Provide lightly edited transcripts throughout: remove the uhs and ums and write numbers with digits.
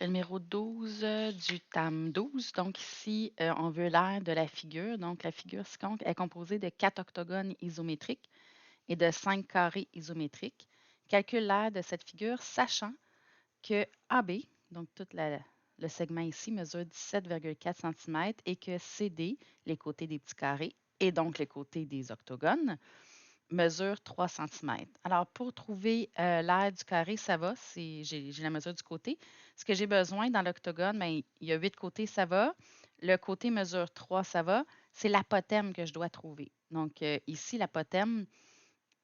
Le numéro 12 du TAM 12. Donc ici, on veut l'aire de la figure. Donc la figure ci-contre est composée de 4 octogones isométriques et de 5 carrés isométriques. Calcule l'aire de cette figure, sachant que AB, donc tout le segment ici, mesure 17,4 cm et que CD, les côtés des petits carrés, et donc les côtés des octogones, mesure 3 cm. Alors, pour trouver l'aire du carré, ça va, j'ai la mesure du côté. Ce que j'ai besoin dans l'octogone, bien, il y a 8 côtés, ça va. Le côté mesure 3, ça va. C'est l'apothème que je dois trouver. Donc, ici, l'apothème,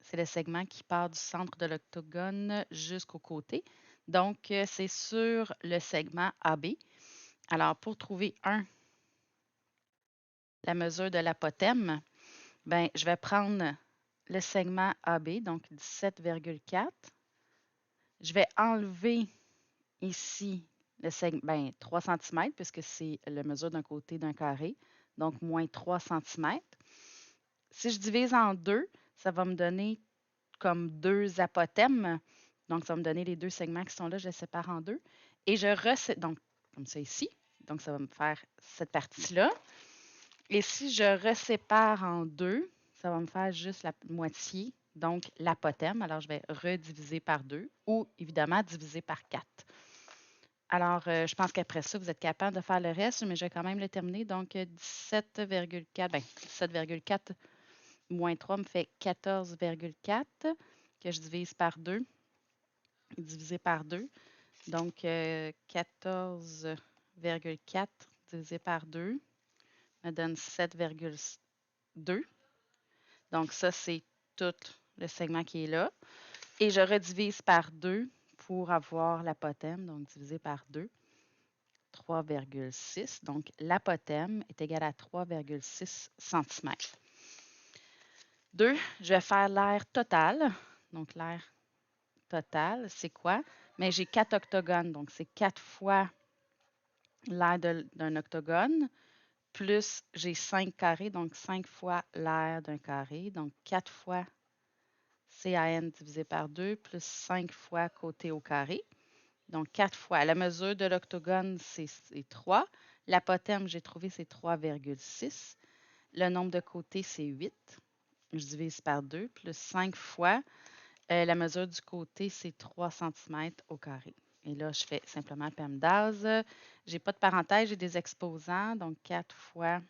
c'est le segment qui part du centre de l'octogone jusqu'au côté. Donc, c'est sur le segment AB. Alors, pour trouver la mesure de l'apothème, ben, je vais prendre le segment AB, donc 17,4. Je vais enlever ici le segment, 3 cm, puisque c'est la mesure d'un côté d'un carré, donc moins 3 cm. Si je divise en deux, ça va me donner comme deux apothèmes. Donc, ça va me donner les deux segments qui sont là, je les sépare en deux. Et je resépare, donc, comme ça ici. Donc, ça va me faire cette partie-là. Et si je resépare en deux, ça va me faire juste la moitié, donc l'apothème. Alors, je vais rediviser par 2 ou évidemment diviser par 4. Alors, je pense qu'après ça, vous êtes capable de faire le reste, mais je vais quand même le terminer. Donc, 17,4, bien, 17,4 moins 3 me fait 14,4 que je divise par 2, divisé par 2. Donc, 14,4 divisé par 2 me donne 7,2. Donc, ça, c'est tout le segment qui est là. Et je redivise par 2 pour avoir l'apothème, donc divisé par 2, 3,6. Donc, l'apothème est égal à 3,6 cm. 2, je vais faire l'aire totale. Donc, l'aire totale, c'est quoi? Mais j'ai 4 octogones, donc c'est 4 fois l'aire d'un octogone, plus j'ai 5 carrés, donc 5 fois l'aire d'un carré, donc 4 fois CAN divisé par 2 plus 5 fois côté au carré. Donc, 4 fois. La mesure de l'octogone, c'est 3. L'apothème, j'ai trouvé, c'est 3,6. Le nombre de côtés, c'est 8. Je divise par 2 plus 5 fois. La mesure du côté, c'est 3 cm au carré. Et là, je fais simplement le PEMDAS. Je n'ai pas de parenthèse, j'ai des exposants. Donc, 4 fois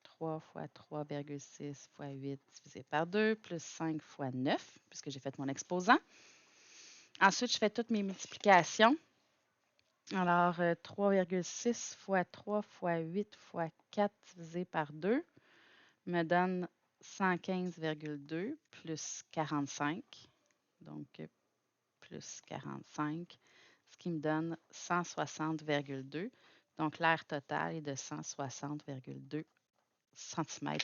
3 fois 3,6 fois 8 divisé par 2, plus 5 fois 9, puisque j'ai fait mon exposant. Ensuite, je fais toutes mes multiplications. Alors, 3,6 fois 3 fois 8 fois 4 divisé par 2 me donne 115,2 plus 45. Donc, plus 45, ce qui me donne 160,2. Donc, l'aire totale est de 160,2 cm².